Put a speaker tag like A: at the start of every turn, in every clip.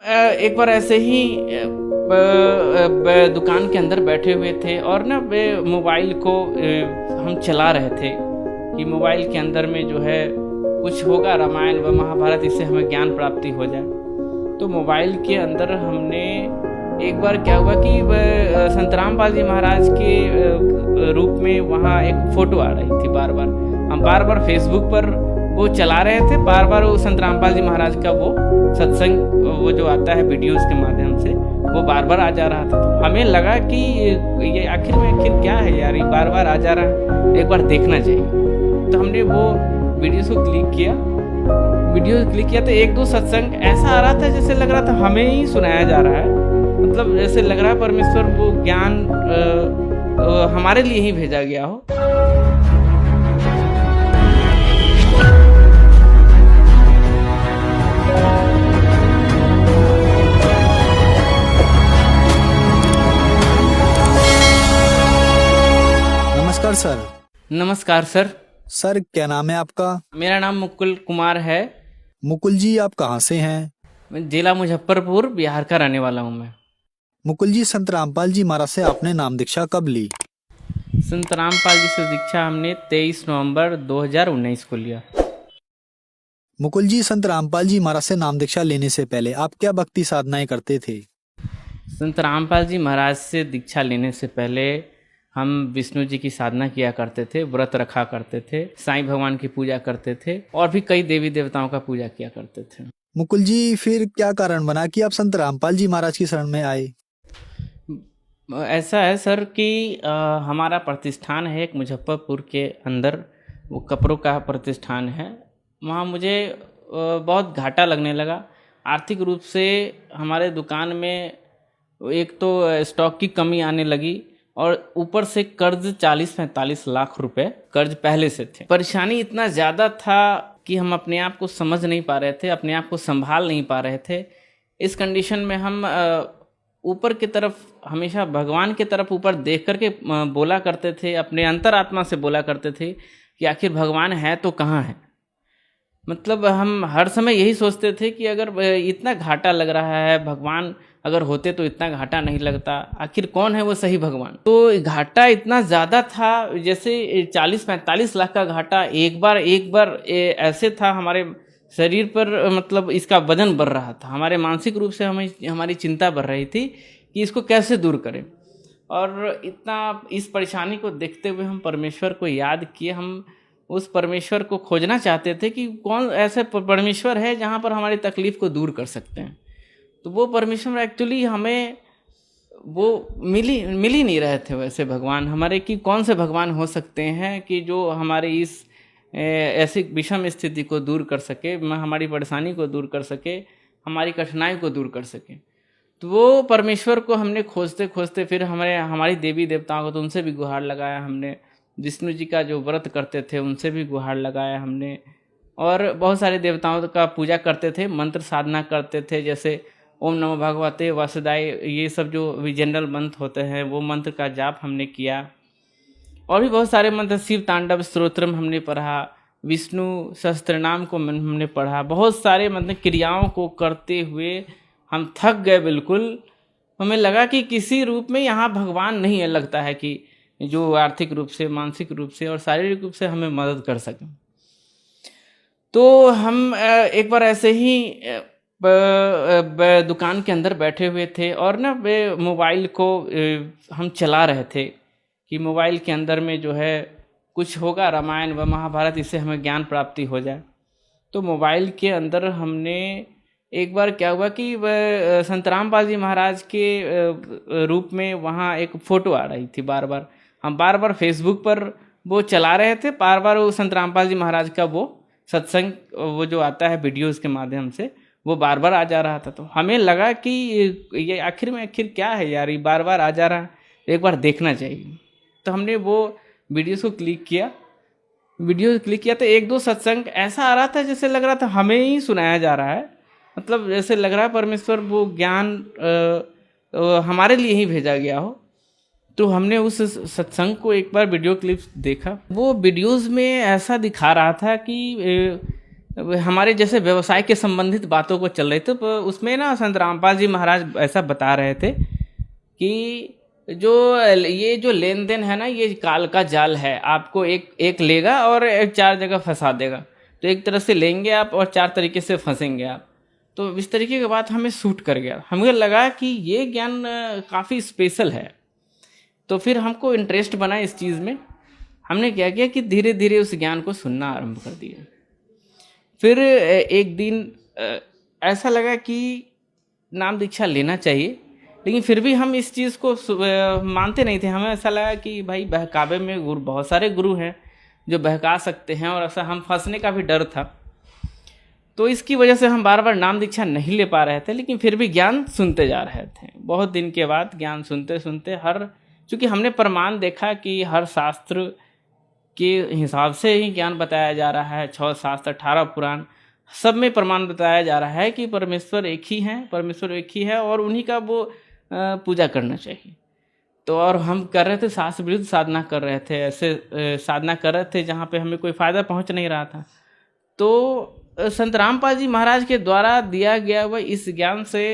A: एक बार ऐसे ही दुकान के अंदर बैठे हुए थे और ना मोबाइल को हम चला रहे थे कि मोबाइल के अंदर में जो है कुछ होगा, रामायण व महाभारत, इससे हमें ज्ञान प्राप्ति हो जाए। तो मोबाइल के अंदर हमने एक बार क्या हुआ कि संत रामपाल जी महाराज के रूप में वहाँ एक फ़ोटो आ रही थी। बार बार हम बार बार फेसबुक पर वो चला रहे थे, बार बार वो संत रामपाल जी महाराज का वो सत्संग वो जो आता है वीडियोस के माध्यम से, वो बार बार आ जा रहा था। तो हमें लगा कि ये आखिर क्या है यार, ये बार बार आ जा रहा है, एक बार देखना चाहिए। तो हमने वो वीडियोस को क्लिक किया तो एक दो सत्संग ऐसा आ रहा था जैसे लग रहा था हमें ही सुनाया जा रहा है। मतलब जैसे लग रहा है परमेश्वर वो ज्ञान हमारे लिए ही भेजा गया हो।
B: नमस्कार सर।
A: नमस्कार सर।
B: सर क्या नाम है आपका?
A: मेरा नाम मुकुल कुमार है।
B: मुकुल जी आप कहाँ से हैं?
A: मैं जिला मुजफ्फरपुर बिहार का रहने वाला हूँ मैं।
B: मुकुल जी संत रामपाल जी महाराज से आपने नाम दीक्षा कब ली?
A: संत रामपाल जी से दीक्षा हमने 23 नवंबर 2019 को लिया।
B: मुकुल जी संत रामपाल जी महाराज से नाम दीक्षा लेने से पहले आप क्या भक्ति साधनाएं करते थे?
A: संत रामपाल जी महाराज से दीक्षा लेने से पहले हम विष्णु जी की साधना किया करते थे, व्रत रखा करते थे, साईं भगवान की पूजा करते थे और भी कई देवी देवताओं का पूजा किया करते थे।
B: मुकुल जी फिर क्या कारण बना कि आप संत रामपाल जी महाराज की शरण में आए?
A: ऐसा है सर कि हमारा प्रतिष्ठान है एक मुजफ्फरपुर के अंदर, वो कपड़ों का प्रतिष्ठान है। वहाँ मुझे बहुत घाटा लगने लगा आर्थिक रूप से। हमारे दुकान में एक तो स्टॉक की कमी आने लगी और ऊपर से कर्ज 40-45 लाख रुपए कर्ज पहले से थे। परेशानी इतना ज़्यादा था कि हम अपने आप को समझ नहीं पा रहे थे, अपने आप को संभाल नहीं पा रहे थे। इस कंडीशन में हम ऊपर की तरफ, हमेशा भगवान की तरफ ऊपर देख करके बोला करते थे, अपने अंतरात्मा से बोला करते थे कि आखिर भगवान है तो कहाँ है। मतलब हम हर समय यही सोचते थे कि अगर इतना घाटा लग रहा है, भगवान अगर होते तो इतना घाटा नहीं लगता, आखिर कौन है वो सही भगवान। तो घाटा इतना ज़्यादा था, जैसे 40-45 लाख का घाटा एक बार ऐसे था हमारे शरीर पर, मतलब इसका वजन बढ़ रहा था। हमारे मानसिक रूप से हमारी चिंता बढ़ रही थी कि इसको कैसे दूर करें। और इतना इस परेशानी को देखते हुए हम परमेश्वर को याद किए। हम उस परमेश्वर को खोजना चाहते थे कि कौन ऐसे परमेश्वर है जहाँ पर हमारी तकलीफ़ को दूर कर सकते हैं। तो वो परमेश्वर एक्चुअली हमें वो मिल ही नहीं रहे थे वैसे भगवान हमारे, कि कौन से भगवान हो सकते हैं कि जो हमारे इस ऐसी विषम स्थिति को दूर कर सके, हमारी परेशानी को दूर कर सके, हमारी कठिनाई को दूर कर सके। तो वो परमेश्वर को हमने खोजते खोजते फिर हमारी देवी देवताओं को, तो उनसे भी गुहार लगाया हमने। विष्णु जी का जो व्रत करते थे उनसे भी गुहार लगाया हमने, और बहुत सारे देवताओं का पूजा करते थे, मंत्र साधना करते थे, जैसे ओम नमो भगवते वासुदेवाय, ये सब जो भी जनरल मंत्र होते हैं वो मंत्र का जाप हमने किया। और भी बहुत सारे मंत्र, शिव तांडव स्तोत्रम हमने पढ़ा, विष्णु सहस्त्रनाम को हमने पढ़ा। बहुत सारे मतलब क्रियाओं को करते हुए हम थक गए बिल्कुल। हमें लगा कि किसी रूप में यहाँ भगवान नहीं है, लगता है कि जो आर्थिक रूप से, मानसिक रूप से और शारीरिक रूप से हमें मदद कर सकें। तो हम एक बार ऐसे ही दुकान के अंदर बैठे हुए थे और ना मोबाइल को हम चला रहे थे कि मोबाइल के अंदर में जो है कुछ होगा, रामायण व महाभारत, इससे हमें ज्ञान प्राप्ति हो जाए। तो मोबाइल के अंदर हमने एक बार क्या हुआ कि संत रामपाल जी महाराज के रूप में वहाँ एक फ़ोटो आ रही थी। बार बार हम बार बार फेसबुक पर वो चला रहे थे, बार बार वो संत रामपाल जी महाराज का वो सत्संग वो जो आता है वीडियोस के माध्यम से, वो बार बार आ जा रहा था। तो हमें लगा कि ये आखिर क्या है यार, ये बार बार आ जा रहा है, एक बार देखना चाहिए। तो हमने वो वीडियोस को क्लिक किया तो एक दो सत्संग ऐसा आ रहा था जैसे लग रहा था हमें ही सुनाया जा रहा है। मतलब जैसे लग रहा है परमेश्वर वो ज्ञान हमारे लिए ही भेजा गया हो। तो हमने उस सत्संग को एक बार वीडियो क्लिप देखा। वो वीडियोस में ऐसा दिखा रहा था कि हमारे जैसे व्यवसाय के संबंधित बातों को चल रही थी, तो उसमें ना संत रामपाल जी महाराज ऐसा बता रहे थे कि जो ये जो लेन देन है ना, ये काल का जाल है, आपको एक एक लेगा और एक चार जगह फंसा देगा। तो एक तरह से लेंगे आप और चार तरीके से फंसेंगे आप। तो इस तरीके की बात हमें सूट कर गया, हमें लगा कि ये ज्ञान काफ़ी स्पेशल है। तो फिर हमको इंटरेस्ट बना इस चीज़ में। हमने क्या किया कि धीरे धीरे उस ज्ञान को सुनना आरंभ कर दिया। फिर एक दिन ऐसा लगा कि नाम दीक्षा लेना चाहिए, लेकिन फिर भी हम इस चीज़ को मानते नहीं थे। हमें ऐसा लगा कि भाई बहकावे में गुरु, बहुत सारे गुरु हैं जो बहका सकते हैं, और ऐसा हम फंसने का भी डर था। तो इसकी वजह से हम बार बार नाम दीक्षा नहीं ले पा रहे थे, लेकिन फिर भी ज्ञान सुनते जा रहे थे। बहुत दिन के बाद ज्ञान सुनते सुनते चूँकि हमने प्रमाण देखा कि हर शास्त्र के हिसाब से ही ज्ञान बताया जा रहा है, 6 शास्त्र 18 पुराण सब में प्रमाण बताया जा रहा है कि परमेश्वर एक ही हैं, परमेश्वर एक ही है और उन्हीं का वो पूजा करना चाहिए। तो और हम कर रहे थे शास्त्र विरुद्ध साधना कर रहे थे, ऐसे साधना कर रहे थे जहाँ पे हमें कोई फ़ायदा पहुँच नहीं रहा था। तो संत रामपाल जी महाराज के द्वारा दिया गया वह इस ज्ञान से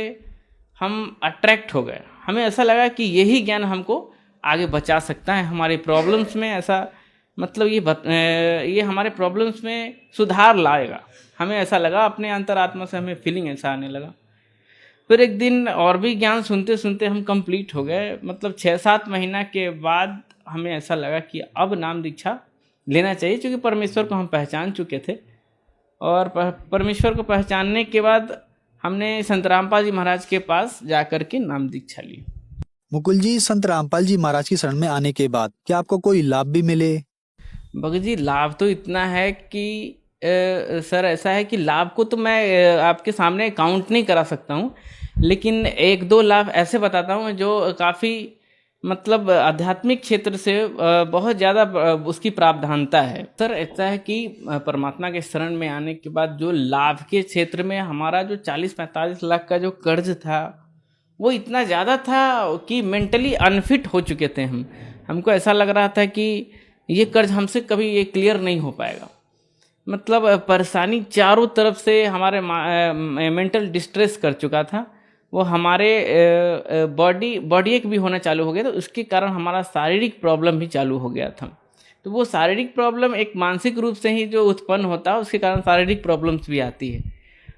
A: हम अट्रैक्ट हो गए। हमें ऐसा लगा कि यही ज्ञान हमको आगे बचा सकता है हमारी प्रॉब्लम्स में, ऐसा मतलब ये हमारे प्रॉब्लम्स में सुधार लाएगा। हमें ऐसा लगा, अपने अंतरात्मा से हमें फीलिंग ऐसा आने लगा। फिर एक दिन और भी ज्ञान सुनते सुनते हम कंप्लीट हो गए। मतलब 6-7 महीना के बाद हमें ऐसा लगा कि अब नाम दीक्षा लेना चाहिए, क्योंकि परमेश्वर को हम पहचान चुके थे। और परमेश्वर को पहचानने के बाद हमने संत रामपाल जी महाराज के पास जाकर के नाम दीक्षा ली।
B: मुकुल जी, संत रामपाल जी महाराज की शरण में आने के बाद क्या आपको कोई लाभ भी मिले?
A: भगत जी, लाभ तो इतना है कि सर ऐसा है कि लाभ को तो मैं आपके सामने काउंट नहीं करा सकता हूँ, लेकिन 1-2 लाभ ऐसे बताता हूँ जो काफ़ी मतलब आध्यात्मिक क्षेत्र से बहुत ज़्यादा उसकी प्रावधानता है। सर ऐसा है कि परमात्मा के शरण में आने के बाद जो लाभ के क्षेत्र में हमारा जो 40-45 लाख का जो कर्ज था वो इतना ज़्यादा था कि मेंटली अनफिट हो चुके थे हमको ऐसा लग रहा था कि ये कर्ज हमसे कभी ये क्लियर नहीं हो पाएगा। मतलब परेशानी चारों तरफ से हमारे मेंटल डिस्ट्रेस कर चुका था। वो हमारे बॉडी एक भी होना चालू हो गया, तो उसके कारण हमारा शारीरिक प्रॉब्लम भी चालू हो गया था। तो वो शारीरिक प्रॉब्लम एक मानसिक रूप से ही जो उत्पन्न होता है, उसके कारण शारीरिक प्रॉब्लम्स भी आती है।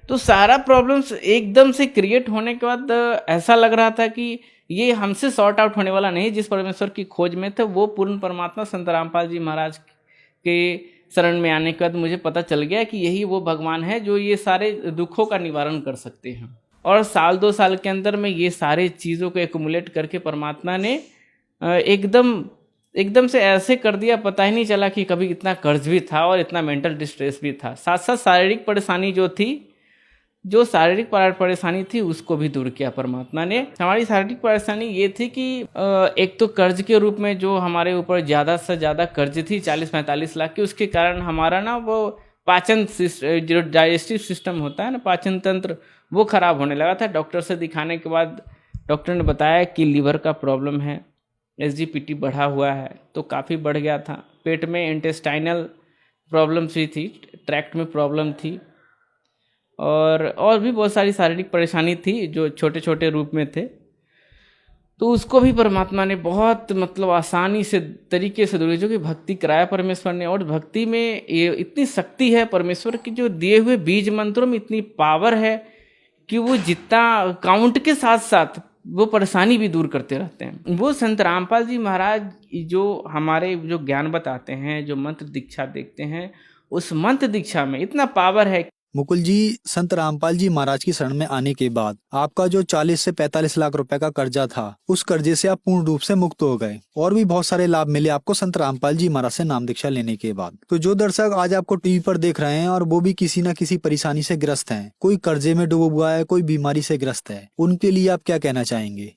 A: तो सारा प्रॉब्लम्स एकदम से क्रिएट होने के बाद ऐसा लग रहा था कि ये हमसे सॉर्ट आउट होने वाला नहीं। जिस परमेश्वर की खोज में थे वो पूर्ण परमात्मा संत रामपाल जी महाराज के शरण में आने के बाद मुझे पता चल गया कि यही वो भगवान है जो ये सारे दुखों का निवारण कर सकते हैं। और 1-2 साल के अंदर में ये सारे चीज़ों को एक्युमुलेट करके परमात्मा ने एकदम से ऐसे कर दिया, पता ही नहीं चला कि कभी इतना कर्ज भी था और इतना मेंटल डिस्ट्रेस भी था। साथ साथ शारीरिक परेशानी जो शारीरिक परेशानी थी उसको भी दूर किया परमात्मा ने। हमारी शारीरिक परेशानी ये थी कि एक तो कर्ज के रूप में जो हमारे ऊपर ज़्यादा से ज़्यादा कर्ज थी 40-45 लाख की, उसके कारण हमारा ना वो पाचन जो डाइजेस्टिव सिस्टम होता है ना, पाचन तंत्र, वो खराब होने लगा था। डॉक्टर से दिखाने के बाद डॉक्टर ने बताया कि लीवर का प्रॉब्लम है, SGPT बढ़ा हुआ है, तो काफ़ी बढ़ गया था। पेट में इंटेस्टाइनल प्रॉब्लम्स भी थी, ट्रैक्ट में प्रॉब्लम थी, और भी बहुत सारी शारीरिक परेशानी थी जो छोटे छोटे रूप में थे। तो उसको भी परमात्मा ने बहुत मतलब आसानी से तरीके से दूर, जो कि भक्ति कराया परमेश्वर ने। और भक्ति में ये इतनी शक्ति है, परमेश्वर की जो दिए हुए बीज मंत्रों में इतनी पावर है कि वो जितना काउंट के साथ साथ वो परेशानी भी दूर करते रहते हैं। वो संत रामपाल जी महाराज जो हमारे जो ज्ञान बताते हैं, जो मंत्र दीक्षा देखते हैं, उस मंत्र दीक्षा में इतना पावर है।
B: मुकुल जी, संत रामपाल जी महाराज की शरण में आने के बाद आपका जो 40 से 45 लाख रुपए का कर्जा था, उस कर्जे से आप पूर्ण रूप से मुक्त हो गए और भी बहुत सारे लाभ मिले आपको संत रामपाल जी महाराज से नाम दीक्षा लेने के बाद। तो जो दर्शक आज आपको टीवी पर देख रहे हैं और वो भी किसी न किसी परेशानी से ग्रस्त हैं, कोई कर्जे में डूबा हुआ है, कोई बीमारी से ग्रस्त है, उनके लिए आप क्या कहना चाहेंगे?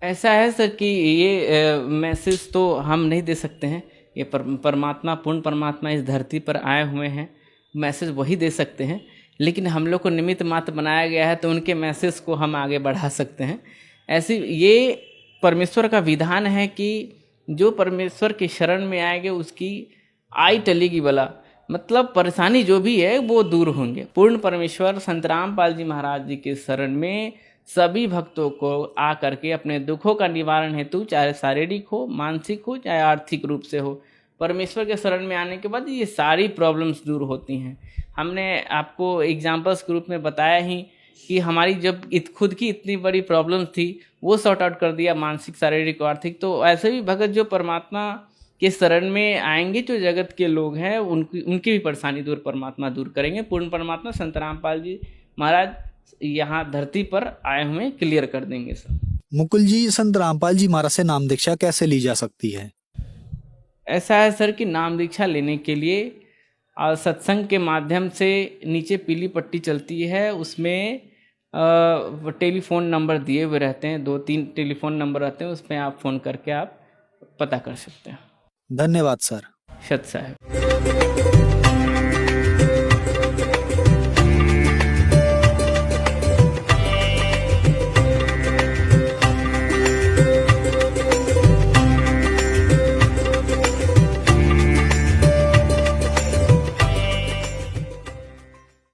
A: ऐसा है सर कि ये मैसेज तो हम नहीं दे सकते हैं। ये परमात्मा, पूर्ण परमात्मा इस धरती पर आए हुए हैं, मैसेज वही दे सकते हैं। लेकिन हम लोग को निमित्त मात्र बनाया गया है, तो उनके मैसेज को हम आगे बढ़ा सकते हैं। ऐसी ये परमेश्वर का विधान है कि जो परमेश्वर की शरण में आएंगे उसकी आई टलेगी बला। मतलब परेशानी जो भी है वो दूर होंगे। पूर्ण परमेश्वर संत रामपाल जी महाराज जी के शरण में सभी भक्तों को आ करके अपने दुखों का निवारण हेतु, चाहे शारीरिक हो, मानसिक हो, चाहे आर्थिक रूप से हो, परमेश्वर के शरण में आने के बाद ये सारी प्रॉब्लम्स दूर होती हैं। हमने आपको एग्जाम्पल्स के रूप में बताया ही कि हमारी जब खुद की इतनी बड़ी प्रॉब्लम्स थी वो सॉर्ट आउट कर दिया, मानसिक, शारीरिक और आर्थिक। तो ऐसे भी भगत जो परमात्मा के शरण में आएंगे, जो जगत के लोग हैं, उनकी भी परेशानी दूर परमात्मा दूर करेंगे। पूर्ण परमात्मा संत रामपाल जी महाराज यहाँ धरती पर आए हुए क्लियर कर देंगे सब।
B: मुकुल जी, संत रामपाल जी महाराज से नाम दीक्षा कैसे ली जा सकती है?
A: ऐसा है सर कि नाम दीक्षा लेने के लिए सत्संग के माध्यम से नीचे पीली पट्टी चलती है, उसमें टेलीफोन नंबर दिए हुए रहते हैं, 2-3 टेलीफोन नंबर रहते हैं, उसमें आप फ़ोन करके आप पता कर सकते हैं।
B: धन्यवाद सर।
A: सत साहब।